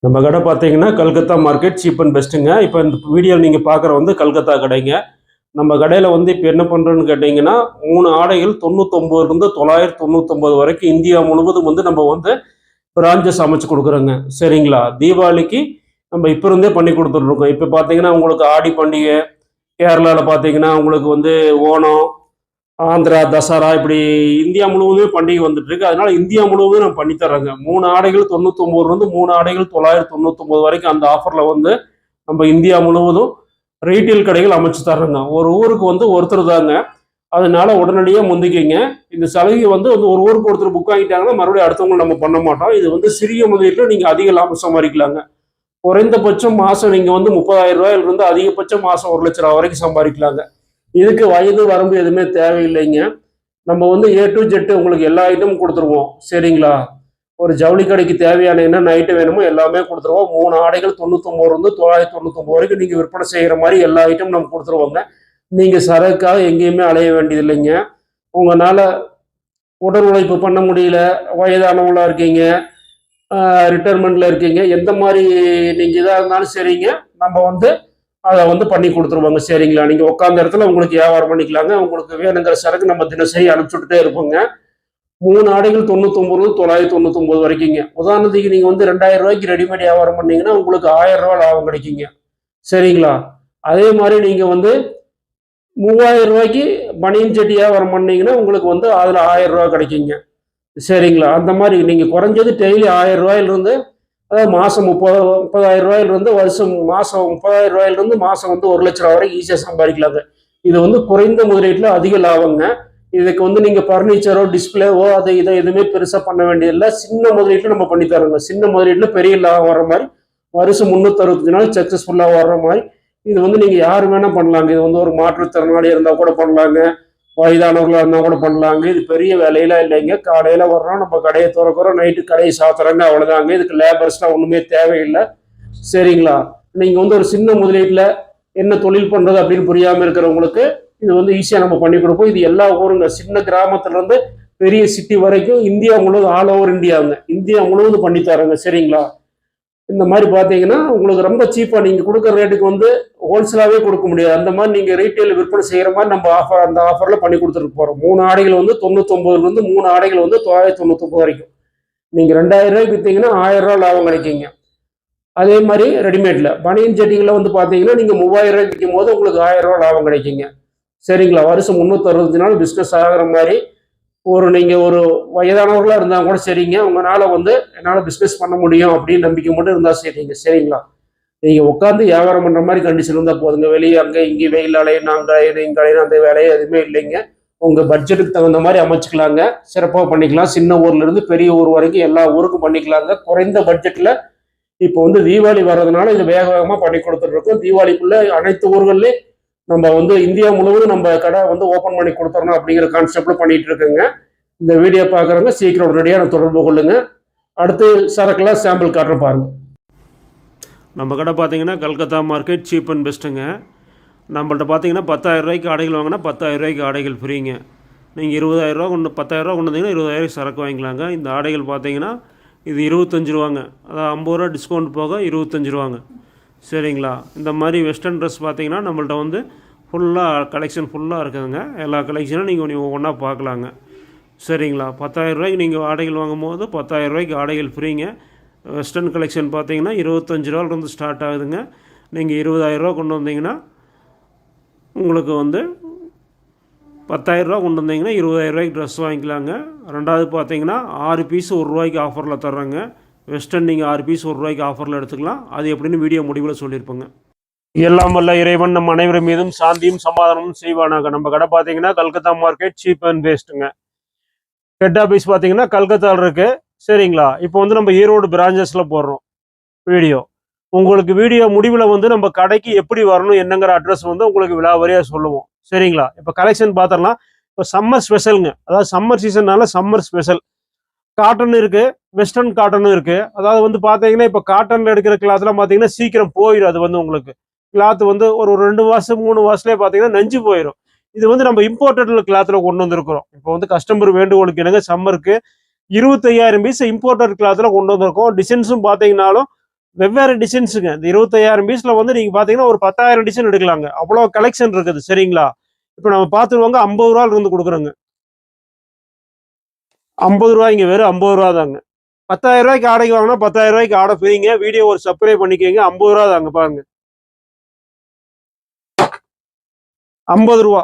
நம்ம கடை பார்த்தீங்கன்னா கல்கத்தா மார்க்கெட் சீப் அண்ட் பெஸ்ட்டுங்க. இப்போ இந்த வீடியோவில் நீங்கள் பார்க்குற வந்து கல்கத்தா கடைங்க. நம்ம கடையில் வந்து இப்போ என்ன பண்ணுறோன்னு கேட்டிங்கன்னா 3 ஆடைகள் 99லேருந்து 999 வரைக்கும் இந்தியா முழுவதும் வந்து நம்ம வந்து பிரான்ச்சஸ் அமைச்சு கொடுக்குறோங்க. சரிங்களா? தீபாவளிக்கு நம்ம இப்போ இருந்தே பண்ணி கொடுத்துட்ருக்கோம். இப்போ பார்த்தீங்கன்னா உங்களுக்கு ஆடி பண்டிகை, கேரளாவில் பார்த்தீங்கன்னா உங்களுக்கு வந்து ஓணம், ஆந்திரா, தசரா இப்படி இந்தியா முழுவதுமே பண்டிகை வந்துட்டு இருக்கு. அதனால இந்தியா முழுவதும் நான் பண்ணி தர்றேங்க. 3 ஆடைகள் 99 3 ஆடைகள் 999 வரைக்கும் அந்த ஆஃபர்ல வந்து நம்ம இந்தியா முழுவதும் ரீட்டைல் கடைகள் அமைச்சு தர்றேங்க. ஒரு ஊருக்கு வந்து ஒருத்தர் தாங்க. அதனால உடனடியாக முந்திக்கிங்க. இந்த சலுகை வந்து ஒரு ஊருக்கு ஒருத்தர் புக் ஆகிட்டாங்கன்னா மறுபடியும் அடுத்தவங்க நம்ம பண்ண மாட்டோம். இது வந்து சிறிய முதலீட்டில் நீங்கள் அதிக லாபம் சம்பாதிக்கலாங்க. குறைந்தபட்சம் மாதம் நீங்கள் வந்து 30,000 ரூபாயிலிருந்து அதிகபட்சம் மாதம் 1,00,000 ரூபா வரைக்கும் சம்பாதிக்கலாங்க. இதுக்கு வயது வரம்பு எதுவுமே தேவையில்லைங்க. நம்ம வந்து ஏ டு ஜெட் உங்களுக்கு எல்லா ஐட்டமும் கொடுத்துருவோம். சரிங்களா? ஒரு ஜவுளி கடைக்கு தேவையான என்னென்ன ஐட்டம் வேணுமோ எல்லாமே கொடுத்துருவோம். 3 ஆடைகள் 99 999 வரைக்கும் நீங்கள் விற்பனை செய்கிற மாதிரி எல்லா ஐட்டமும் நம்ம கொடுத்துருவோங்க. நீங்கள் சரக்குக்காக எங்கேயுமே அலைய வேண்டியது இல்லைங்க. உங்களால் உடல் உழைப்பு பண்ண முடியல, வயதானவங்களா இருக்கீங்க, ரிட்டைர்மெண்ட்டில் இருக்கீங்க, எந்த மாதிரி நீங்கள் இதாக இருந்தாலும் சரிங்க, நம்ம வந்து அதை வந்து பண்ணி கொடுத்துருவாங்க. சரிங்களா? நீங்கள் உட்காந்த இடத்துல உங்களுக்கு வியாபாரம் பண்ணிக்கலாங்க. உங்களுக்கு வேணுங்கிற சரக்கு நம்ம தினசரி அனுப்பிச்சுட்டே இருப்போங்க. 3 ஆடைகள் 99 999 வரைக்குங்க. உதாரணத்துக்கு நீங்கள் வந்து 2000 ரூபாய்க்கு ரெடிமேட் வியாபாரம் பண்ணீங்கன்னா உங்களுக்கு 1000 ரூபா லாபம் கிடைக்குங்க. சரிங்களா? அதே மாதிரி நீங்கள் வந்து 3000 ரூபாய்க்கு பனியன் சட்டி வியாபாரம் பண்ணீங்கன்னா உங்களுக்கு வந்து அதில் 1000 ரூபா கிடைக்குங்க. சரிங்களா? அந்த மாதிரி நீங்கள் குறைஞ்சது டெய்லி 1000 ரூபாயிலிருந்து அதாவது மாதம் 30,000 ரூபாயிலிருந்து வருஷம் மாதம் 30,000 ரூபாயிலிருந்து மாதம் வந்து 1,00,000 ரூபா வரைக்கும் ஈஸியாக சம்பாதிக்கலாங்க. இது வந்து குறைந்த முதலீட்டில் அதிக லாபங்க. இதுக்கு வந்து நீங்கள் ஃபர்னிச்சரோ டிஸ்பிளேவோ அதை இதை எதுவுமே பெருசாக பண்ண வேண்டியதில்லை. சின்ன முதலீட்டில் நம்ம பண்ணி தரோங்க. சின்ன முதலீட்டில் பெரிய லாபம் வர்ற மாதிரி வருஷம் 365 நாள் சக்ஸஸ்ஃபுல்லாக வர்ற மாதிரி இது வந்து நீங்கள் யார் வேணால் பண்ணலாங்க. இது வந்து ஒரு மாற்றுத்திறனாளி இருந்தால் கூட பண்ணலாங்க, வயதானவர்களாக இருந்தால் கூட பண்ணலாங்க. இது பெரிய வேலையெல்லாம் இல்லைங்க. காலையில் வர்றோம், நம்ம கடையை திறக்கிறோம், நைட்டு கடையை சாத்துறாங்க, அவ்வளோதாங்க. இதுக்கு லேபர்ஸ்லாம் ஒன்றுமே தேவையில்லை. சரிங்களா? நீங்கள் வந்து ஒரு சின்ன முதலீட்டில் என்ன தொழில் பண்ணுறது அப்படின்னு புரியாமல் இருக்கிறவங்களுக்கு இது வந்து ஈஸியாக நம்ம பண்ணி கொடுப்போம். இது எல்லா ஊருங்க, சின்ன கிராமத்துலேருந்து பெரிய சிட்டி வரைக்கும் இந்தியா முழுவதும் ஆல் ஓவர் இந்தியாவுங்க, இந்தியா முழுவதும் பண்ணி தரோங்க. சரிங்களா? இந்த மாதிரி பார்த்தீங்கன்னா உங்களுக்கு ரொம்ப சீப்பாக நீங்கள் கொடுக்குற ரேட்டுக்கு வந்து ஹோல்சேலாகவே கொடுக்க முடியாது. அந்த மாதிரி நீங்கள் ரீட்டைல் விற்பனை செய்கிற மாதிரி நம்ம அந்த ஆஃபரில் பண்ணி கொடுத்துட்டு போகிறோம். 3 ஆடைகள் வந்து 99 3 ஆடைகள் வந்து 999 வரைக்கும். நீங்கள் 2000 ரூபாய்க்கு விற்றீங்கன்னா 1000 ரூபா லாபம் கிடைக்குங்க. அதே மாதிரி ரெடிமேடில் பனியன் சட்டிகளில் வந்து பார்த்தீங்கன்னா நீங்கள் 3000 ரூபாய்க்கு விற்கும் போது உங்களுக்கு 1000 ரூபா லாபம் கிடைக்குங்க. சரிங்களா? வருஷம் 365 நாள் பிஸ்னஸ் ஆகிற மாதிரி நீங்கள் ஒரு வயதானவர்களாக இருந்தால் கூட சரிங்க, உங்களால் வந்து என்னால் பிஸ்னஸ் பண்ண முடியும் அப்படின்னு நம்பிக்கை மட்டும் இருந்தால் சரிங்க. சரிங்களா? நீங்கள் உட்காந்து வியாபாரம் பண்ணுற மாதிரி கண்டிஷன் இருந்தால் போதுங்க. வெளியே அங்கே இங்கே வெயில் அலையும், நாங்கள் இங்கே அலையும், அந்த வேலையை எதுவுமே இல்லைங்க. உங்கள் பட்ஜெட்டுக்கு தகுந்த மாதிரி அமைச்சிக்கலாங்க. சிறப்பாக பண்ணிக்கலாம். சின்ன ஊர்லேருந்து பெரிய ஊர் வரைக்கும் எல்லா ஊருக்கும் பண்ணிக்கலாங்க. குறைந்த பட்ஜெட்டில் இப்போ வந்து தீபாவளி வர்றதுனால இது வேக வேகமாக பண்ணி கொடுத்துட்ருக்கோம். தீபாவளிக்குள்ளே அனைத்து ஊர்கள்லேயும் நம்ம வந்து இந்தியா முழுவதும் நம்ம கடை வந்து ஓப்பன் பண்ணி கொடுத்துடணும் அப்படிங்கிற கான்செப்டில் பண்ணிகிட்டு இருக்குங்க. இந்த வீடியோ பார்க்குறவங்க சீக்கிரம் உடனடியாக தொடர்பு கொள்ளுங்க. அடுத்து சரக்குலாம் சாம்பிள் காட்டுற பாருங்க. நம்ம கடை பார்த்தீங்கன்னா கல்கத்தா மார்க்கெட் சீப் அண்ட் பெஸ்ட்டுங்க. நம்மள்ட்ட பார்த்தீங்கன்னா 10,000 ரூபாய்க்கு ஆடைகள் வாங்கினா 10,000 ரூபாய்க்கு ஆடைகள் ஃப்ரீங்க. நீங்கள் 20,000 ரூபா 10,000 ரூபா கொண்டு வந்தீங்கன்னா 20,000 சரக்கு வாங்கிக்கலாங்க. இந்த ஆடைகள் பார்த்தீங்கன்னா இது 25 ரூபாங்க. அதாவது 50 ரூபா டிஸ்கவுண்ட் போக 25 ரூபாங்க. சரிங்களா? இந்த மாதிரி வெஸ்டர்ன் ட்ரெஸ் பார்த்தீங்கன்னா நம்மள்ட்ட வந்து ஃபுல்லாக கலெக்ஷன் ஃபுல்லாக இருக்குதுங்க. எல்லா கலெக்ஷனும் நீங்கள் ஒன்றா பார்க்கலாங்க. சரிங்களா? 10,000 ரூபாய்க்கு நீங்கள் ஆடைகள் வாங்கும் போது 10,000 ரூபாய்க்கு ஆடைகள் ஃப்ரீங்க. வெஸ்டர்ன் கலெக்ஷன் பார்த்தீங்கன்னா 25 ரூபாயிலிருந்து ஸ்டார்ட் ஆகுதுங்க. நீங்கள் 20,000 ரூபா கொண்டு வந்தீங்கன்னா உங்களுக்கு வந்து 10,000 ரூபா கொண்டு வந்தீங்கன்னா 20,000 ரூபாய்க்கு ட்ரெஸ் வாங்கிக்கலாங்க. ரெண்டாவது பார்த்தீங்கன்னா 6 பீஸ் 1 ரூபாய்க்கு ஆஃபரில் தர்றாங்க. வெஸ்டர்ன் நீங்கள் 6 பீஸ் 1 ரூபாய்க்கு ஆஃபரில் எடுத்துக்கலாம். அது எப்படின்னு வீடியோ முடிவில் சொல்லியிருப்போங்க. எல்லாம் வல்ல இறைவன் நம்ம அனைவரும் மீதும் சாந்தியும் சமாதானமும் செய்வானாங்க. நம்ம கடை பார்த்தீங்கன்னா கல்கத்தா மார்க்கெட் சீப் அண்ட் பெஸ்ட்டுங்க. ஹெட் ஆஃபீஸ் பார்த்தீங்கன்னா கல்கத்தாவில் இருக்குது. சரிங்களா? இப்போ வந்து நம்ம ஈரோடு பிரான்ச்சஸில் போடுறோம் வீடியோ. உங்களுக்கு வீடியோ முடிவில் வந்து நம்ம கடைக்கு எப்படி வரணும் என்னங்கிற அட்ரஸ் வந்து உங்களுக்கு விலாவரியாக சொல்லுவோம். சரிங்களா? இப்போ கலெக்ஷன் பார்த்துடலாம். இப்போ சம்மர் ஸ்பெஷலுங்க, அதாவது சம்மர் சீசன்னால சம்மர் ஸ்பெஷல் காட்டன் இருக்குது, வெஸ்டர்ன் காட்டனும் இருக்குது. அதாவது வந்து பார்த்தீங்கன்னா இப்போ காட்டனில் எடுக்கிற கிளாத்லாம் பார்த்தீங்கன்னா சீக்கிரம் போயிடும். அது வந்து உங்களுக்கு கிளாத் வந்து ஒரு 2 மாதம் 3 மாதத்துலேயே பார்த்தீங்கன்னா நஞ்சு போயிடும். இது வந்து நம்ம இம்போர்ட்டட் கிளாத்தில் கொண்டு வந்திருக்கிறோம். இப்போ வந்து கஸ்டமர் வேண்டுகோளுக்கு என்னங்க சம்மருக்கு 25,000 பீஸ் இம்போர்ட்டட் கிளாத்தில் கொண்டு வந்திருக்கோம். டிசைன்ஸும் பார்த்தீங்கன்னாலும் வெவ்வேறு டிசைன்ஸுங்க. இந்த 25,000 பீஸ்ல வந்து நீங்க பாத்தீங்கன்னா ஒரு 10,000 டிசைன் எடுக்கலாங்க. அவ்வளோ கலெக்ஷன் இருக்குது. சரிங்களா? இப்ப நம்ம பார்த்துருவாங்க 50 ரூபாயில இருந்து கொடுக்குறோங்க. 50 ரூபாய்ங்க, வெறும் 50 ரூபா தாங்க. 10,000 ரூபாய்க்கு ஆடைக்கு வாங்கினா 10,000 ரூபாய்க்கு ஆடை ஃப்ரீங்க. வீடியோ ஒரு சப்ஸ்கிரைப் பண்ணிக்கோங்க. 50 ரூபா தாங்க. பாருங்க, 50 ரூபா,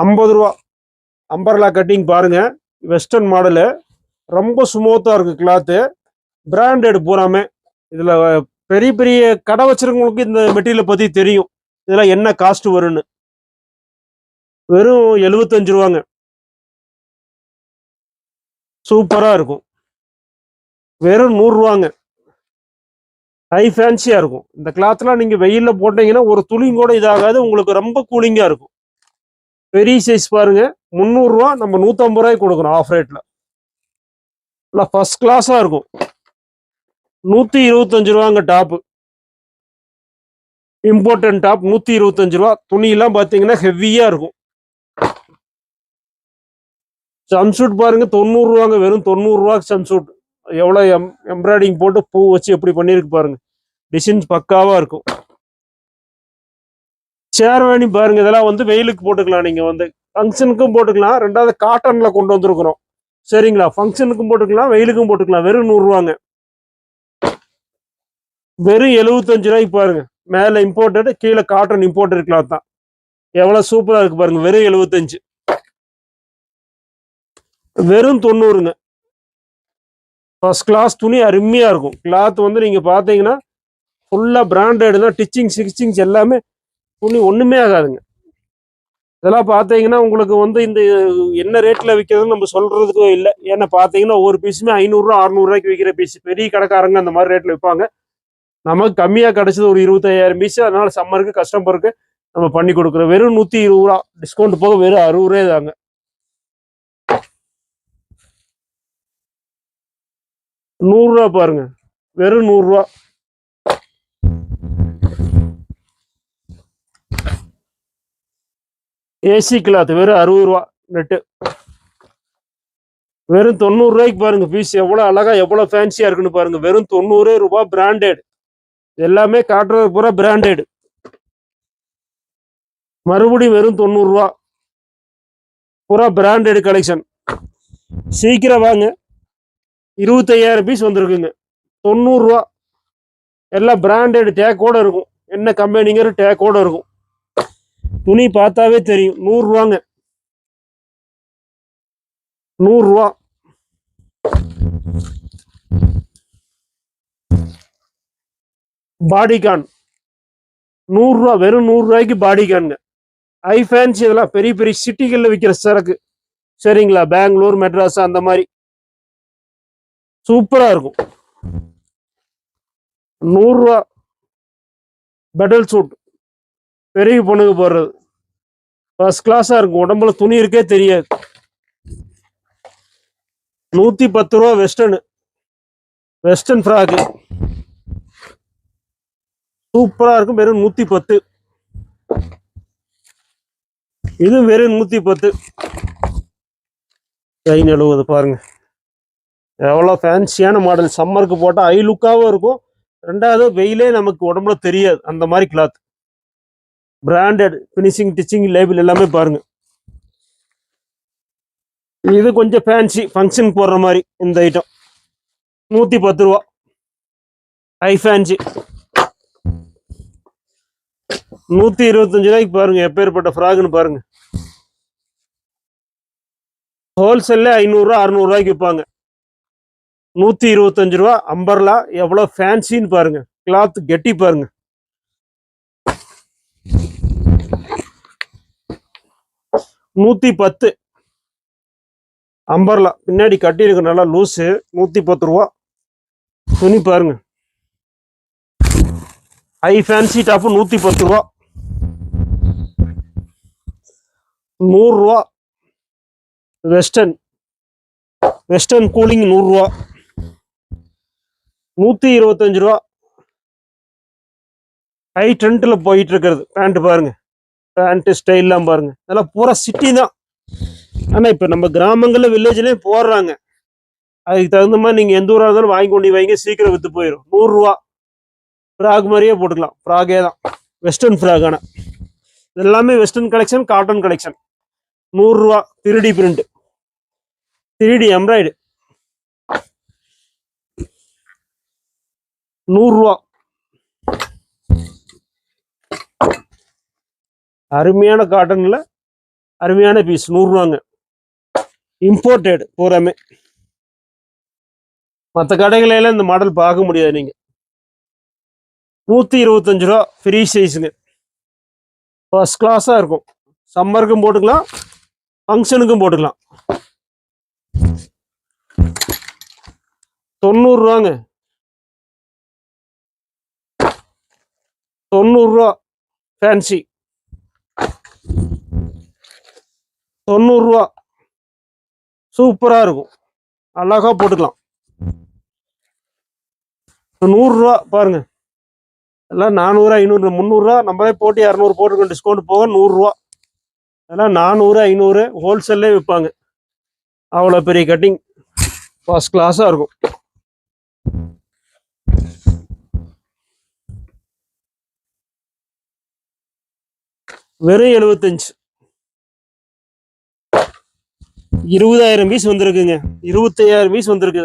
50 ரூபா. அம்பர்லா கட்டிங் பாருங்க, வெஸ்டர்ன் மாடலு, ரொம்ப ஸ்மூத்தா இருக்கு கிளாத்து, பிராண்டட் பூராமே. இதுல பெரிய பெரிய கடை வச்சிருக்கவங்களுக்கு இந்த மெட்டீரியல் பத்தி தெரியும், இதெல்லாம் என்ன காஸ்ட் வரும்னு. வெறும் 75 ரூபாங்க. சூப்பரா இருக்கும். வெறும் 100 ரூபாங்க. ஹை ஃபேன்சியா இருக்கும். இந்த கிளாத்லாம் நீங்க வெயில்ல போட்டீங்கன்னா ஒரு துளியும் கூட இதாகாது, உங்களுக்கு ரொம்ப கூலிங்கா இருக்கும். பெரிய சைஸ் பாருங்க, 300 ரூபா. நம்ம 150 ரூபாய்க்கு கொடுக்குறோம் ஆஃப் ரேட்ல. ஃபர்ஸ்ட் கிளாஸா இருக்கும். 125 ரூபாங்க டாப். இம்போர்ட்டன் டாப் 125 ரூபா. துணி எல்லாம் பாத்தீங்கன்னா ஹெவியா இருக்கும். ஜம்சூட் பாருங்க 90 ரூபாங்க. வெறும் 90 ரூபா ஜம்சூட். எவ்வளவு எம்ப்ராய்டிங் போட்டு பூ வச்சு எப்படி பண்ணிருக்கு பாருங்க. டிசைன்ஸ் பக்காவா இருக்கும். சேர்வாணி பாருங்க, இதெல்லாம் வந்து வெயிலுக்கு போட்டுக்கலாம். நீங்க வந்து ஃபங்க்ஷனுக்கும் போட்டுக்கலாம். ரெண்டாவது காட்டன்ல கொண்டு வந்திருக்கிறோம். சரிங்களா? ஃபங்க்ஷனுக்கும் போட்டுக்கலாம், வெயிலுக்கும் போட்டுக்கலாம். வெறும் 100 ரூபாங்க. வெறும் 75 ரூபாய்க்கு பாருங்க. மேல இம்போர்ட்டட், கீழே காட்டன் இம்போர்ட்டட் கிளாத் தான். எவ்வளவு சூப்பரா இருக்கு பாருங்க. வெறும் 75. வெறும் 90ங்க. ஃபர்ஸ்ட் கிளாஸ் துணி, அருமையா இருக்கும். கிளாத் வந்து நீங்க பாத்தீங்கன்னா ஃபுல்லா பிராண்டட் தான். டிச்சிங் சிக்ஸ்டிங்ஸ் எல்லாமே, துணி ஒண்ணுமே ஆகாதுங்க. இதெல்லாம் பாத்தீங்கன்னா உங்களுக்கு வந்து இந்த என்ன ரேட்ல விற்கிறதுன்னு நம்ம சொல்றதுக்கும் இல்லை. ஏன்னா பாத்தீங்கன்னா ஒவ்வொரு பீஸுமே 500 ரூபா 600 ரூபாய்க்கு விற்கிற பீஸ். பெரிய கடைக்காரங்க அந்த மாதிரி ரேட்ல விற்பாங்க. நமக்கு கம்மியா கிடைச்சது ஒரு 25,000 பீஸ். அதனால சம்மருக்கு கஸ்டமருக்கு நம்ம பண்ணி கொடுக்குறோம். வெறும் 120 ரூபா. டிஸ்கவுண்ட் போக வெறும் 60 ரூபாய் தாங்க. 100 ரூபா பாருங்க. வெறும் 100 ரூபா. ஏசி கிளாத் வெறும் 60 ரூபா நெட்டு. வெறும் 90 ரூபாய்க்கு பாருங்க பீஸ். எவ்வளவு அழகா எவ்வளவு ஃபேன்சியா இருக்குன்னு பாருங்க. வெறும் 90 ரூபாய். பிராண்டட் எல்லாமே காட்டுறது பூரா பிராண்டட். மறுபடியும் வெறும் 90 ரூபா. பூரா பிராண்டட் கலெக்ஷன். சீக்கிரம் வாங்க. 25,000 பீஸ் வந்திருக்குங்க. 90 ரூபா. எல்லாம் பிராண்டட் டேக்கோட இருக்கும். என்ன கம்பெனிங்கிற டேக்கோட இருக்கும். துணி பார்த்தாவே தெரியும். 100 ரூபாங்க. 100 ரூபா. பாடிகான் 100 ரூபா. வெறும் 100 ரூபாய்க்கு பாடிகான்ங்க. High fancy. இதெல்லாம் பெரிய பெரிய சிட்டிகள்ல விற்கிற சரக்கு. சரிங்களா? பெங்களூர், மெட்ராஸ் அந்த மாதிரி சூப்பரா இருக்கும். 100 ரூபா. பெடல் சூட், பெரிய பொண்ணுக்கு போடுறது. ஃபர்ஸ்ட் கிளாஸா இருக்கும். உடம்புல துணி இருக்கே தெரியாது. 110 ரூபா. வெஸ்டர்ன் ஃப்ராக் சூப்பரா இருக்கும். வெறும் 110. இது வெறும் 110. கை நழுவுது பாருங்க. எவ்வளவு ஃபேன்சியான மாடல். சம்மருக்கு போட்டா ஐ லுக்காவும் இருக்கும். ரெண்டாவது வெயிலே நமக்கு உடம்புல தெரியாது. அந்த மாதிரி cloth. Branded finishing, ditching, label எல்லாமே பாருங்க. இது கொஞ்சம் ஃபேன்சி, ஃபங்க்ஷன் போடுற மாதிரி இந்த ஐட்டம். 110 ரூபா. High fancy. 125 ரூபாய்க்கு பாருங்க. எப்பேற்பட்ட ஃப்ராக்னு பாருங்க. ஹோல்சேல்ல 500 ரூபா 600 ரூபாய்க்கு விற்பாங்க. 125 ரூபா. அம்பர்லா எவ்வளவு ஃபேன்சின்னு பாருங்க. கிளாத் கெட்டி பாருங்க. $110. அம்பர்லா பின்னாடி கட்டி இருக்கு, நல்லா லூஸு. 110 ரூபா. துணி பாருங்க. ஹை ஃபேன்சி டாப் 110 ரூபா. 100 ரூபா. வெஸ்டர்ன் கூலிங் 100 ரூபா. 125 ரூபா. ஹை ட்ரெண்ட்ல போயிட்டு இருக்கிறது பேண்ட் பாருங்க. பேண்ட் ஸ்டைல்லாம் பாருங்க. இதெல்லாம் பூரா சிட்டி தான். ஆனா இப்ப நம்ம கிராமங்கள்ல வில்லேஜ்லயும் போடுறாங்க. அதுக்கு தகுந்த மாதிரி நீங்கள் எந்த ஊராக இருந்தாலும் வாங்கி கொண்டு வைங்க, சீக்கிரம் விற்று போயிடும். 100 ரூபா. ஃப்ராக் மாதிரியே போட்டுக்கலாம், ஃப்ராகே தான், வெஸ்டர்ன் ஃப்ராக். ஆனால் எல்லாமே வெஸ்டர்ன் கலெக்ஷன், காட்டன் கலெக்ஷன். 100 ரூபா. 3D பிரிண்ட், 3D எம்ப்ராய்டு, 100 ரூபா. அருமையான காட்டன்ல அருமையான பீஸ், 100 ரூபாங்க. இம்போர்ட்டட் பூராமே. மற்ற கடைகளில இந்த மாடல் பார்க்க முடியாது நீங்க. 125 ரூபா. ஃப்ரீ சைஸுங்க, ஃபர்ஸ்ட் கிளாஸா இருக்கும். சம்மருக்கும் போட்டுக்கலாம், ஃபங்க்ஷனுக்கும் போட்டுக்கலாம். 90 ரூபாங்க. 90 ரூபா. ஃபேன்சி 90 ரூபா. சூப்பரா இருக்கும், அழகா போட்டுக்கலாம். 100 ரூபா பாருங்க. எல்லாம் 400, 500, 300 ரூபா. நம்மளே போட்டு 200 போட்டுருக்கோம், டிஸ்கவுண்ட் போக 100 ரூபா. அதெல்லாம் 400, 500 ஹோல்சேல்லே விற்பாங்க. அவ்வளோ பெரிய கட்டிங், ஃபர்ஸ்ட் கிளாஸாக இருக்கும். வெறும் 75. 20,000 பீஸ் வந்திருக்குங்க. 25,000 பீஸ் வந்திருக்கு.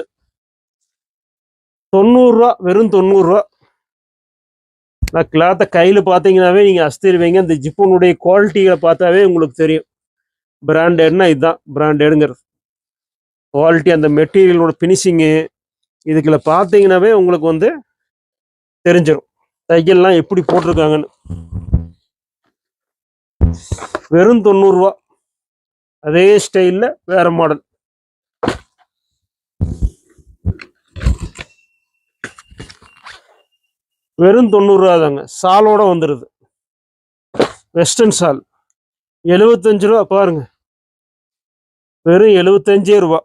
90 ரூபா. வெறும் 90 ரூபா. நான் கிளாத்தை கையில் பார்த்தீங்கன்னாவே நீங்கள் அஸ்திருவீங்க. இந்த ஜிப்பனுடைய குவாலிட்டிகளை பார்த்தாவே உங்களுக்கு தெரியும். பிராண்டட்னா இதுதான் பிராண்டடுங்கிறது. குவாலிட்டி, அந்த மெட்டீரியலோட ஃபினிஷிங்கு, இதுக்குள்ள பார்த்தீங்கன்னாவே உங்களுக்கு வந்து தெரிஞ்சிடும் தையல்லாம் எப்படி போட்டிருக்காங்கன்னு. வெறும் 90 ரூபா. அதே ஸ்டைலில் வேற மாடல். வெறும் 90 ரூபா தாங்க. சாலோட வந்துடுது, வெஸ்டர்ன் சால். 75 ரூபா பாருங்க. வெறும் 75 ரூபா.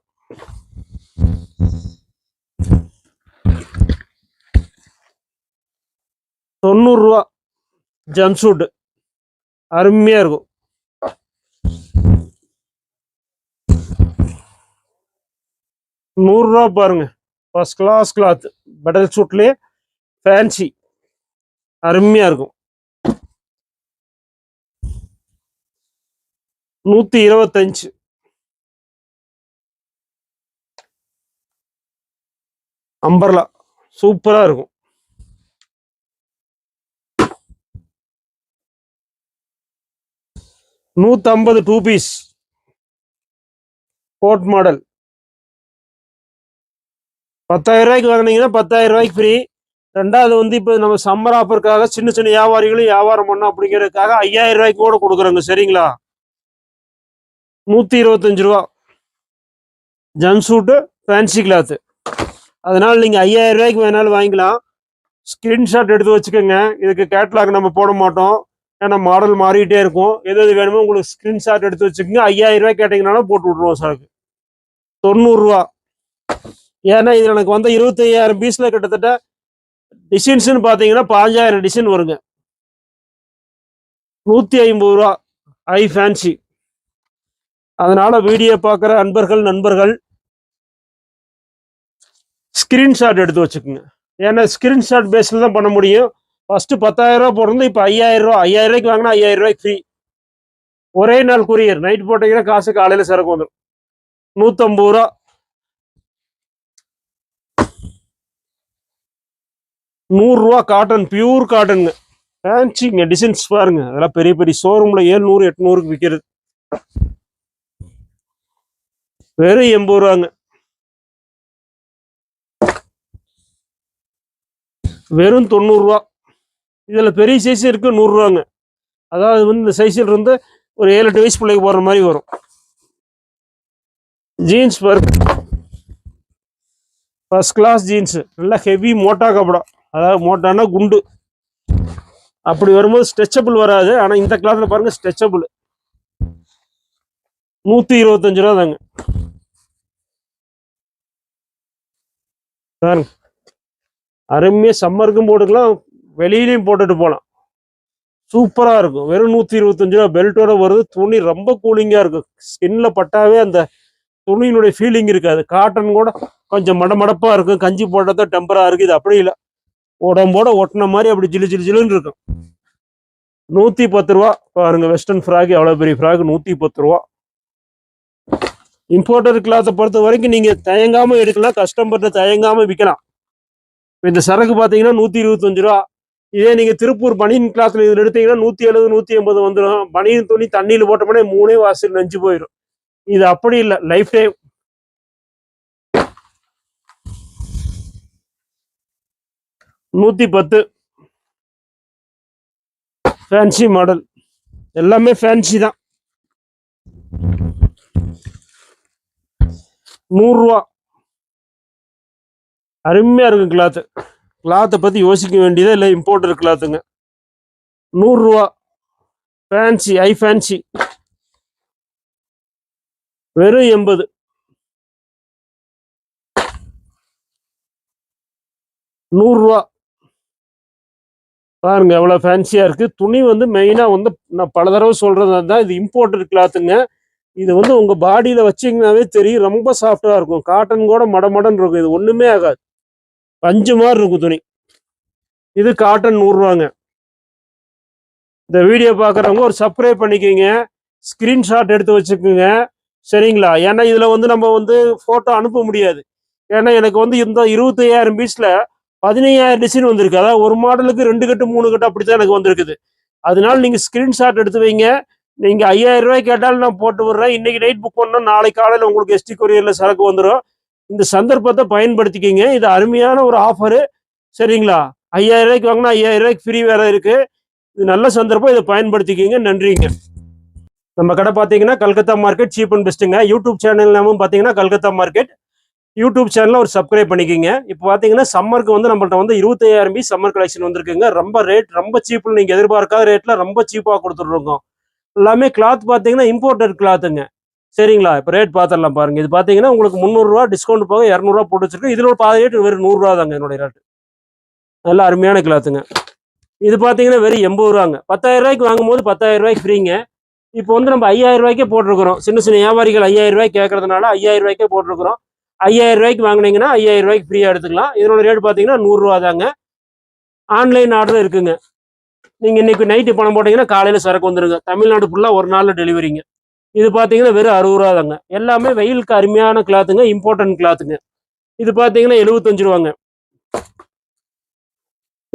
ரூபா. ஜம்சூட் அருமையா இருக்கும். 100 ரூபா பாருங்க. ஃபர்ஸ்ட் கிளாஸ் கிளாத், பட்டர் சூட்லயே ஃபேன்சி, அருமையா இருக்கும். 125. அம்பர்லா சூப்பரா இருக்கும். 150 2 பீஸ் கோட் மாடல். 10,000 ரூபாய்க்கு வாங்கினீங்கன்னா 10,000 ரூபாய்க்கு ஃப்ரீ. ரெண்டாவது வந்து இப்போ நம்ம சம்மர் ஆஃபருக்காக சின்ன சின்ன வியாபாரிகளும் வியாபாரம் பண்ணோம் அப்படிங்கிறதுக்காக 5,000 ரூபாய்க்கு கூட கொடுக்குறோங்க. சரிங்களா? 125 ரூபா. ஜம்சூட்டு ஃபேன்சி கிளாத்து. அதனால நீங்கள் 5,000 ரூபாய்க்கு வேணாலும் வாங்கிக்கலாம். ஸ்க்ரீன்ஷாட் எடுத்து வச்சுக்கோங்க. இதுக்கு கேட்லாக் நம்ம போட மாட்டோம், ஏன்னா மாடல் மாறிக்கிட்டே இருக்கும். எது எது வேணுமோ உங்களுக்கு ஸ்க்ரீன்ஷாட் எடுத்து வச்சுக்கோங்க. 5,000 ரூபாய் கேட்டிங்கனாலும் போட்டு விட்ருவோம் சாருக்கு. 90 ரூபா. ஏன்னா இதில் எனக்கு வந்து 25,000 பீஸில் கிட்டத்தட்ட டிசைன்ஸ்னு பார்த்தீங்கன்னா 5,000 டிசைன் வருங்க. 150 ரூபா. ஐ ஃபேன்சி. அதனால வீடியோ பார்க்குற நண்பர்கள் ஸ்கிரீன்ஷாட் எடுத்து வச்சுக்கோங்க. ஏன்னா ஸ்கிரீன்ஷாட் பேஸில் தான் பண்ண முடியும். ஃபர்ஸ்ட் 10,000 ரூபா போடுறது, இப்போ 5,000 ரூபா. 5,000 ரூபாய்க்கு வாங்கினா 5,000 ரூபாய்க்கு ஃப்ரீ. ஒரே நாள் கொரியர். நைட் போட்டீங்கன்னா காசு காலையில் சரக்கு வந்துடும். 150 ரூபா. 100 ரூபா. காட்டன், பியூர் காட்டனுங்க. ஃபேன்சிங்க. டிசைன்ஸ் பாருங்க. அதெல்லாம் பெரிய பெரிய ஷோரூம்ல 700 800 விற்கிறது. வெறும் 80 ரூபாங்க. வெறும் 90 ரூபா. இதுல பெரிய சைஸ் இருக்கு, 100 ரூபாங்க. அதாவது வந்து இந்த சைஸில் இருந்து ஒரு 7-8 வயசு பிள்ளைக்கு போடுற மாதிரி வரும். ஜீன்ஸ் பாருங்க, ஃபர்ஸ்ட் கிளாஸ் ஜீன்ஸ். நல்லா ஹெவி மோட்டா கப்படா. அதாவது மோட்டானா குண்டு. அப்படி வரும்போது ஸ்ட்ரெச்சபிள் வராது. ஆனா இந்த கிளாஸ்ல பாருங்க ஸ்ட்ரெச்சபிள். 125 ரூபா தாங்க. பாருங்க, அருமையா சம்மருக்கும் போட்டுக்கலாம், வெளியிலையும் போட்டுட்டு போகலாம். சூப்பரா இருக்கும். வெறும் 125 ரூபா. பெல்ட்டோட வருது. துணி ரொம்ப கூலிங்கா இருக்கும். ஸ்கின்ல பட்டாவே அந்த துணியினுடைய ஃபீலிங் இருக்காது. காட்டன் கூட கொஞ்சம் மடமடப்பா இருக்கும், கஞ்சி போட்டதான் டெம்பரா இருக்கு. இது அப்படி இல்லை, உடம்போட ஒட்டின மாதிரி அப்படி ஜிலு ஜிலு ஜிலுன்னு இருக்கும். 110 ரூபா பாருங்க. வெஸ்டர்ன் ஃப்ராக், எவ்வளவு பெரிய ஃப்ராக், 110 ரூபா. இம்போர்ட்டர் கிளாத்தை பொறுத்த வரைக்கும் நீங்க தயங்காம எடுக்கலாம், கஸ்டமர்கிட்ட தயங்காம விற்கலாம். இந்த சரக்கு பாத்தீங்கன்னா 125 ரூபா. இதே நீங்க திருப்பூர் பனியன் கிளாத்ல இதுல எடுத்தீங்கன்னா 170 180 வந்துடும். பனியன் துணி தண்ணியில போட்டோம்னா 3 வாசல் நெஞ்சு போயிடும். இது அப்படி இல்லை, லைஃப் டைம். 110 ஃபேன்சி மாடல், எல்லாமே ஃபேன்சி தான். 100 ரூபா. அருமையா இருக்கும் கிளாத்து. கிளாத்தை பத்தி யோசிக்க வேண்டியதே இல்லை, இம்போர்ட்டர் கிளாத்துங்க. 100 ரூபா ஃபேன்சி, ஐ ஃபேன்சி. வெறும் 80. ரூபா பாருங்க, எவ்வளவு ஃபேன்சியா இருக்கு. துணி வந்து மெயினா வந்து நான் பல தடவை சொல்றது தான், இது இம்போர்ட்டட் கிளாத்துங்க. இது வந்து உங்க பாடியில வச்சீங்கன்னாவே தெரியும், ரொம்ப சாஃப்டா இருக்கும். காட்டன் கூட மடமடன் இருக்கும், இது ஒண்ணுமே ஆகாது, பஞ்சு மாதிரி இருக்கும் துணி. இது காட்டன் 100 ரூபாங்க. இந்த வீடியோ பார்க்குறவங்க ஒரு சப்ஸ்கிரைப் பண்ணிக்கோங்க, ஸ்கிரீன்ஷாட் எடுத்து வச்சுக்கோங்க, சரிங்களா? ஏன்னா இதுல வந்து நம்ம வந்து போட்டோ அனுப்ப முடியாது. ஏன்னா எனக்கு வந்து இந்த 25,000 பீஸ்ல 15,000 டிசைன் வந்திருக்கு. அதாவது ஒரு மாடலுக்கு 2 கட்டு 3 கட்டு அப்படித்தான் எனக்கு வந்திருக்குது. அதனால நீங்க ஸ்கிரீன்ஷாட் எடுத்து வைங்க. நீங்க 5,000 ரூபாய் கேட்டாலும் நான் போட்டு விடுறேன். இன்னைக்கு நைட் புக் பண்ணா நாளைக்கு காலையில உங்களுக்கு எஸ்டி கொரியர்ல சரக்கு வந்துடும். இந்த சந்தர்ப்பத்தை பயன்படுத்திக்கிங்க. இது அருமையான ஒரு ஆஃபரு, சரிங்களா? 5,000 ரூபாய்க்கு வாங்கினா 5,000 ரூபாய்க்கு ஃப்ரீ வேற இருக்கு. இது நல்ல சந்தர்ப்பம், இதை பயன்படுத்திக்கிங்க. நன்றிங்க. நம்ம கடை பார்த்தீங்கன்னா கல்கத்தா மார்க்கெட் சீப் அண்ட் பெஸ்ட்டுங்க. யூடியூப் சேனல் நாமும் பார்த்தீங்கன்னா கல்கத்தா மார்க்கெட். யூடியூப் சேனலில் ஒரு சப்ஸ்கிரைப் பண்ணிக்கிங்க. இப்போ பார்த்தீங்கன்னா சம்மருக்கு வந்து நம்மள்ட்ட வந்து 25,000 பீஸ் சம்மர் கலெக்ஷன் வந்திருக்குங்க. ரொம்ப ரேட் ரொம்ப சீப்பில், நீங்கள் எதிர்பார்க்காத ரேட்டில் ரொம்ப சீப்பாக கொடுத்துட்ருக்கோம். எல்லாமே கிளாத் பார்த்தீங்கன்னா இம்போர்ட்டட் கிளாத்துங்க, சரிங்களா? இப்போ ரேட் பார்த்துடலாம் பாருங்க. இது பார்த்தீங்கன்னா உங்களுக்கு 300 ரூபா டிஸ்கவுண்ட் போக 200 ரூபா போட்டு வச்சிருக்கு. இதில் ஒரு பாதி ரேட் வெறும் 100 ரூபா தாங்க என்னுடைய ரேட்டு. நல்ல அருமையான கிளாத்துங்க. இது பார்த்தீங்கன்னா வெறும் 80 ரூபாங்க. 10,000 ரூபாய்க்கு வாங்கும்போது 10,000 ரூபாய்க்கு ஃப்ரீங்க. இப்போ வந்து நம்ம 5,000 ரூபாய்க்கே போட்டிருக்கிறோம். சின்ன சின்ன வியாபாரிகள் 5,000 ரூபாய்க்கு கேட்கறதுனால 5,000 ரூபாய்க்கே போட்டிருக்கிறோம். 5,000 ரூபாய்க்கு வாங்கினீங்கன்னா 5,000 ரூபாய்க்கு ஃப்ரீயா எடுத்துக்கலாம். இதனோட ரேட் பார்த்தீங்கன்னா 100 ரூபா தாங்க. ஆன்லைன் ஆர்டர் இருக்குங்க. நீங்க இன்னைக்கு நைட்டு பணம் போட்டீங்கன்னா காலையில சரக்கு வந்துருங்க. தமிழ்நாடு ஃபுல்லா ஒரு நாள்ல டெலிவரிங்க. இது பார்த்தீங்கன்னா வெறும் 60 ரூபா தாங்க. எல்லாமே வெயிலுக்கு அருமையான கிளாத்துங்க, இம்போர்ட்டன்ட் கிளாத்துங்க. இது பார்த்தீங்கன்னா 75 ரூபாங்க.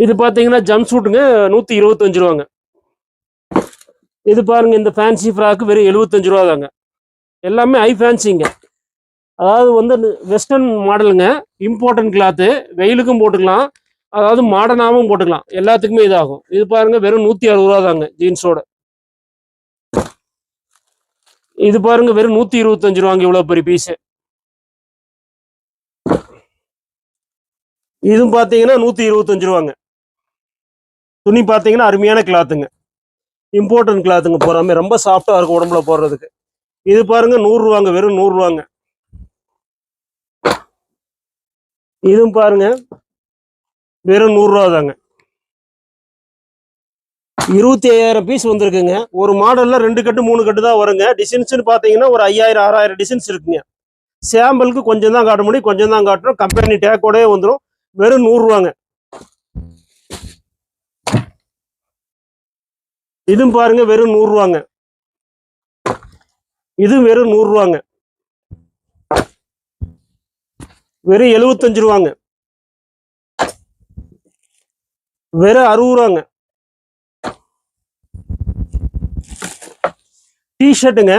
இது பார்த்தீங்கன்னா ஜம்ப் சூட்டுங்க, 125 ரூபாங்க. இது பாருங்க, இந்த ஃபேன்சி ஃப்ராக்கு வெறும் 75 ரூபா தாங்க. எல்லாமே ஹை ஃபேன்சிங்க. அதாவது வந்து வெஸ்டர்ன் மாடலுங்க, இம்போர்ட்டன்ட் கிளாத்து, வெயிலுக்கும் போட்டுக்கலாம், அதாவது மாடர்னாகவும் போட்டுக்கலாம், எல்லாத்துக்குமே இதாகும். இது பாருங்க வெறும் 160 ரூபா தாங்க ஜீன்ஸோட. இது பாருங்க வெறும் 125 ரூபாங்க, இவ்வளவு பெரிய பீஸ். இதுவும் பாத்தீங்கன்னா 125 ரூபாங்க. துணி பாத்தீங்கன்னா அருமையான கிளாத்துங்க, இம்போர்ட்டன்ட் கிளாத்துங்க. போறாமே ரொம்ப சாஃப்டா இருக்கும் உடம்புல போடுறதுக்கு. இது பாருங்க 100 ரூபாங்க, வெறும் 100 ரூபாங்க. இதுவும் பாருங்க வெறும் 100 ரூபா தாங்க. 25,000 பீஸ் வந்திருக்குங்க. ஒரு மாடல்ல 2 கட்டு 3 கட்டு தான் வருங்க. டிசைன்ஸ் பாத்தீங்கன்னா ஒரு 5,000 6,000 டிசைன்ஸ் இருக்குங்க. சாம்பிளுக்கு கொஞ்சம் தான் காட்ட முடியும், கொஞ்சம் தான் காட்டுறோம். கம்பெனி டேக்கோடே வந்துடும். வெறும் 100 ரூபாங்க. இதுவும் பாருங்க வெறும் 100 ரூபாங்க. இது வெறும் 100 ரூபாங்க. வெறும் 75 ரூபாங்க. வெறும் 60 ரூபாங்க. டிஷர்ட்டுங்க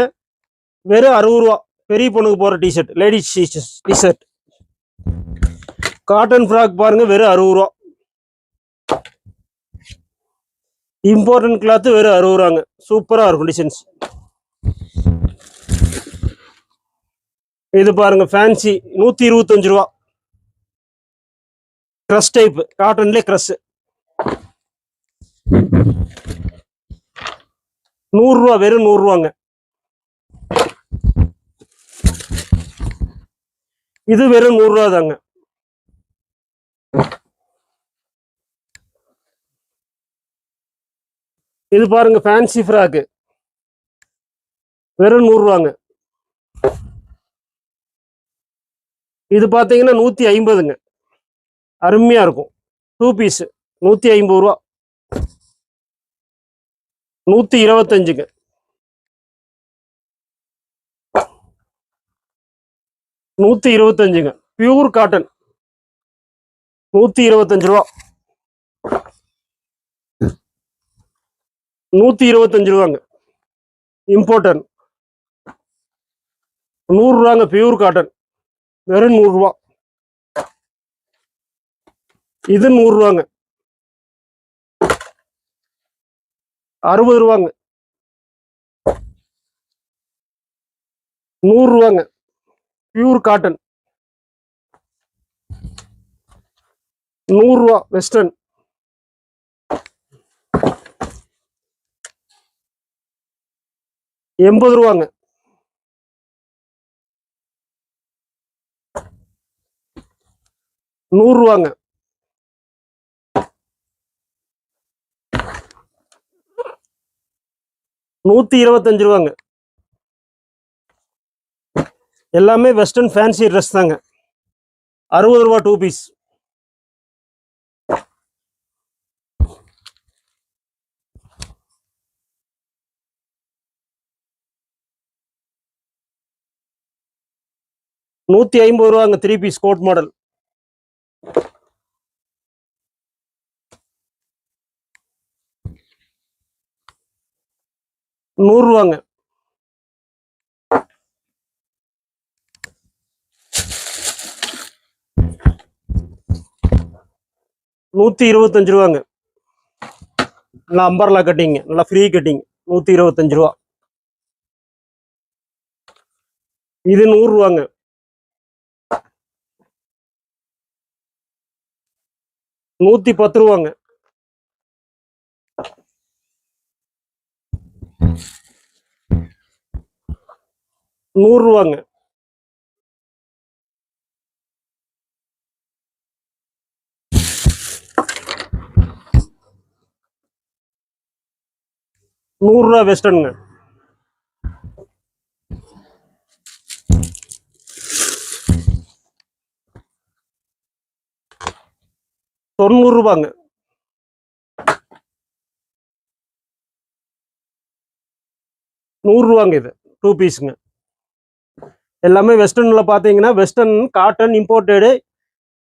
வெறும் 60 ரூபா. பெரிய பொண்ணுக்கு போற t-shirt, ladies t-shirt. Cotton frock பாருங்க வெறும் 60 ரூபா. இம்போர்ட்டன்ட் கிளாத் வெறும் 60 ரூபாங்க. சூப்பரா இருக்கும் டிசைன்ஸ். இது பாருங்க ஃபேன்சி 125 ரூபா. Crush type, காட்டன்லேயே crush. 100 ரூபா, வெறும் 100 ரூபாங்க. இது வெறும் 100 ரூபா தாங்க. இது பாருங்க ஃபேன்சி ஃப்ராக் வெறும் 100 ரூபாங்க. இது பார்த்தீங்கன்னா 150ங்க. அருமையாக இருக்கும். 2 பீஸு 150 ரூபா. 125ங்க. 125ங்க. பியூர் காட்டன் 125 ரூபா. 125 ரூபாங்க. இம்போர்ட்டர் 100 ரூபாங்க. பியூர் காட்டன் வெறும் 100 ரூபா. இது 100 ரூபாங்க. 60 ரூபாங்க. 100 ரூபாங்க. பியூர் காட்டன் 100 ரூபா. வெஸ்டர்ன் 80 ரூபாங்க. 100 ரூபாங்க. 125 ரூபாங்க. எல்லாமே வெஸ்டர்ன் ஃபேன்சி ட்ரெஸ் தாங்க. 60 ரூபா 2 பீஸ். $150 3 piece code model. $100. 125 ரூபாங்க. நல்லா அம்பர்லா கட்டிங்க, நல்லா ஃப்ரீ கட்டிங். 125 ரூபா. இது 100 ரூபாங்க. 110 ரூபாங்க. 100 ரூபாங்க. 100 ரூபா வெஸ்டர்னுங்க. $90. 100 ரூபாங்க. இது 2 பீஸுங்க. எல்லாமே வெஸ்டர்னில் பார்த்தீங்கன்னா வெஸ்டர்ன் காட்டன் இம்போர்ட்டடு.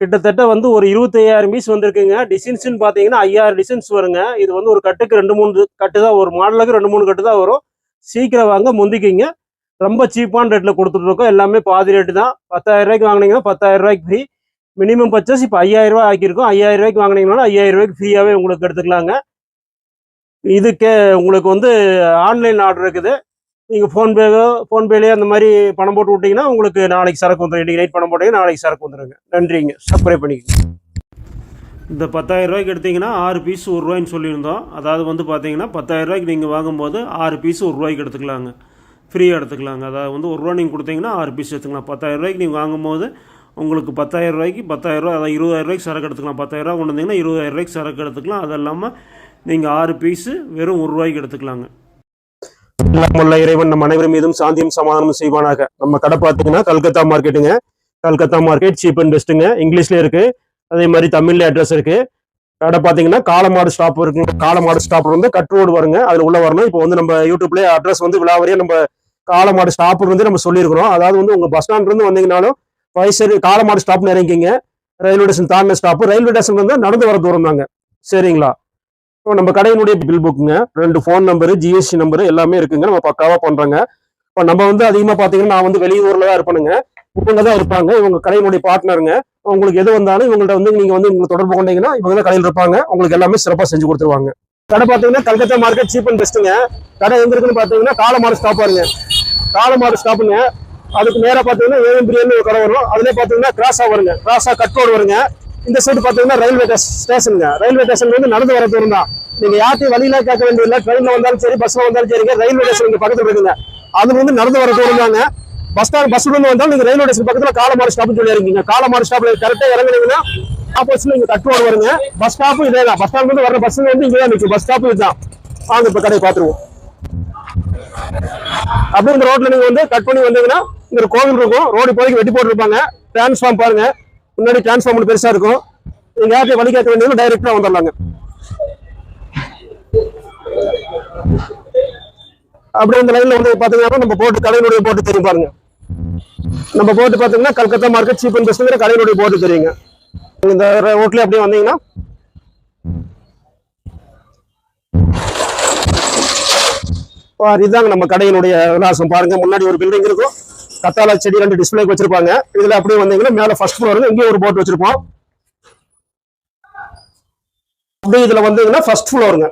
கிட்டத்தட்ட வந்து ஒரு 25,000 பீஸ் வந்திருக்குங்க. டிசைன்ஸ்ன்னு பார்த்தீங்கன்னா 5000 டிசைன்ஸ் வருங்க. இது வந்து ஒரு கட்டுக்கு 2-3 கட்டு தான், ஒரு மாடலுக்கு 2-3 கட்டு தான் வரும். சீக்கிரம் வாங்க, முந்திக்கிங்க. ரொம்ப சீப்பான ரேட்டில் கொடுத்துட்ருக்கோம். எல்லாமே பாதி ரேட்டு தான். 10,000 ரூபாய்க்கு வாங்கினீங்கன்னா 10,000 ரூபாய்க்கு ஃப்ரீ. மினிமம் பர்ச்சேஸ் இப்போ 5000 ரூபாய் ஆக்கியிருக்கோம். 5000 ரூபாய்க்கு வாங்கினீங்கன்னா 5000 ரூபாய்க்கு ஃப்ரீயாகவே உங்களுக்கு எடுத்துக்கலாங்க. இதுக்கு உங்களுக்கு வந்து ஆன்லைன் ஆர்டர் இருக்குது. நீங்கள் ஃபோன்பேலேயே அந்த மாதிரி பணம் போட்டு விட்டிங்கன்னா உங்களுக்கு நாளைக்கு சரக்கு வந்துடும். இன்றைக்கி நைட் பணம் போட்டிங்கன்னா நாளைக்கு சரக்கு வந்துடுங்க. நன்றிங்க. சப்ஸ்கிரைப் பண்ணிக்கோங்க. இந்த 10,000 ரூபாய்க்கு எடுத்திங்கன்னா 6 பீஸ் ₹1 சொல்லியிருந்தோம். அதாவது வந்து பார்த்தீங்கன்னா 10,000 ரூபாய்க்கு நீங்கள் வாங்கும்போது 6 பீஸ் ₹1 எடுத்துக்கலாங்க. ஃப்ரீயாக எடுத்துக்கலாங்க. அதாவது வந்து ₹1 நீங்கள் கொடுத்தீங்கன்னா 6 பீஸ் எடுத்துக்கலாம். 10,000 ரூபாய்க்கு நீங்கள் வாங்கும்போது உங்களுக்கு 10,000 ரூபாய்க்கு 10,000 ரூபா, அதாவது 20,000 ரூபாய்க்கு சரக்கு எடுத்துக்கலாம். 10,000 ரூபா கொண்டு வந்தீங்கன்னா 20,000 ரூபாய்க்கு சரக்கு எடுத்துக்கலாம். அது இல்லாமல் நீங்கள் 6 பீஸு வெறும் ₹1 எடுத்துக்கலாங்க. எல்லாமுள்ள இறைவன் நம் அனைவரும் மீதும் சாந்தியும் சமாதானமும் செய்வானாக. நம்ம கடை பார்த்தீங்கன்னா கல்கத்தா மார்க்கெட்டுங்க. கல்கத்தா மார்க்கெட் சீப் அண்ட் பெஸ்ட்டுங்க. இங்கிலீஷ்லேயே இருக்குது, அதே மாதிரி தமிழ்ல அட்ரஸ் இருக்குது. கடை பார்த்தீங்கன்னா காலமாடு ஸ்டாப் இருக்குங்க. காலமாடு ஸ்டாப் வந்து கட் ரோடு வருங்க, அதில் உள்ள வரணும். இப்போ வந்து நம்ம யூடியூப்லேயே அட்ரஸ் வந்து விழாவரியாக நம்ம காலமாடு ஸ்டாப் வந்து நம்ம சொல்லியிருக்கிறோம். அதாவது வந்து உங்கள் பஸ் ஸ்டாண்ட்லேருந்து வந்தீங்கன்னாலும் வயசு காலமாடு ஸ்டாப்னு இறங்கிங்க. ரயில்வே ஸ்டேஷன் தாண்டின ஸ்டாப்பு. ரயில்வே ஸ்டேஷன் வந்து நடந்து வர தூரம் தாங்க. சரிங்களா? இப்போ நம்ம கடையினுடைய பில் புக்குங்க, 2 ஃபோன் நம்பரு, ஜிஎஸ்டி நம்பரு எல்லாமே இருக்குங்க. நம்ம பக்காவாக பண்ணுறோங்க. இப்போ நம்ம வந்து அதிகமாக பார்த்தீங்கன்னா நான் வந்து வெளியூரில் தான் இருப்பேனுங்க. இவங்க தான் இருப்பாங்க. இவங்க கடையினுடைய பார்ட்னருங்க. உங்களுக்கு எது வந்தாலும் இவங்கள்ட்ட வந்து நீங்கள் வந்து உங்களுக்கு தொடர்பு கொண்டீங்கன்னா இவங்க தான் கடையில் இருப்பாங்க. உங்களுக்கு எல்லாமே சிறப்பாக செஞ்சு கொடுத்துருவாங்க. கடை பார்த்தீங்கன்னா கல்கத்தா மார்க்கெட் சீப் அண்ட் பெஸ்ட்டுங்க. கடை எங்க இருக்குன்னு பார்த்தீங்கன்னா காலமாடு ஸ்டாப் வருங்க. காலமாடு ஸ்டாப்புங்க. அதுக்கு நேராக பார்த்தீங்கன்னா ஏஎம் பிரியாணி ஒரு கடை வரும். அதுலேயே பார்த்தீங்கன்னா கிராஸாக வருங்க. கிராஸாக கட் ரோடு வருங்க. இந்த சைடு பார்த்தீங்கன்னா ரயில்வே ஸ்டேஷனுங்க. ரயில்வே ஸ்டேஷன் வந்து நடந்து வர தூரம் தான். நீங்க யார்ட்டையும் வழியில கேட்க வேண்டியதில்லை. ட்ரெயின்ல வந்தாலும் சரி, பஸ்ல வந்தாலும் சரிங்க. ரயில்வே ஸ்டேஷன் இங்க பக்கத்துல இருக்குங்க. அது வந்து நடந்து வர தூரம் தாங்க. பஸ்ல இருந்து வந்தாலும் நீங்க ரயில்வே ஸ்டேஷன் பக்கத்துல காலமாடு ஸ்டாப்னு சொல்லி இருக்கீங்க. காலமாடு ஸ்டாப்ல கரெக்டா இறங்குனீங்கன்னா ஆப்போசிட்ல இங்க கட் ரோடு வருங்க. பஸ் ஸ்டாப்பும் இதே தான். பஸ் ஸ்டாண்ட் வந்து வர பஸ் வந்து இங்கதான் நிற்கும். பஸ் ஸ்டாப்பும் இதுதான். வாங்க இப்ப கடையை பார்த்துருவோம். அப்படியே இந்த ரோட்ல நீங்க வந்து கட் பண்ணி வந்தீங்கன்னா இங்க ஒரு கோவில் இருக்கும், ரோடு இப்போதைக்கு வெட்டி போட்டுருப்பாங்க. டிரான்ஸ்ஃபார்ம் பாருங்க, முன்னாடி டிரான்ஸ்ஃபார்ம் ஒன்று பெருசா இருக்கும். நீங்க யார்கிட்ட வழி கேட்க வேண்டியது டைரக்டா வந்துடலாங்க. அப்படியே இந்த லைன்ல வந்து பாத்தீங்கன்னா நம்ம போட்டு கடையினுடைய போட்டு தெரியும் பாருங்க. நம்ம போட்டு பாத்தீங்கன்னா கல்கத்தா மார்க்கெட் சீப் அண்ட் பெஸ்ட்ங்கிற கடையினுடைய போட்டு தெரியுங்க. இந்த ரோட்ல அப்படியே வந்தீங்கன்னா இதுதாங்க நம்ம கடையினுடைய விலாசம். பாருங்க, முன்னாடி ஒரு பில்டிங் இருக்கும், கத்தாழை செடி 2 டிஸ்பிளேக்கு வச்சிருப்பாங்க. இதுல அப்படியே வந்தீங்கன்னா மேல ஃபர்ஸ்ட் ஃப்ளோருங்க, இங்கேயும் ஒரு போர்டு வச்சிருப்போம். அப்படியே இதுல வந்தீங்கன்னா ஃபர்ஸ்ட் ஃப்ளோருங்க.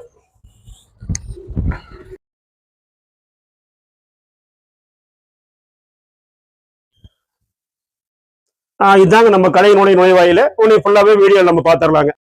இதாங்க நம்ம கடையினுடைய நுழைவாயில. உன்னை ஃபுல்லாவே வீடியோ நம்ம பாத்துரலாங்க.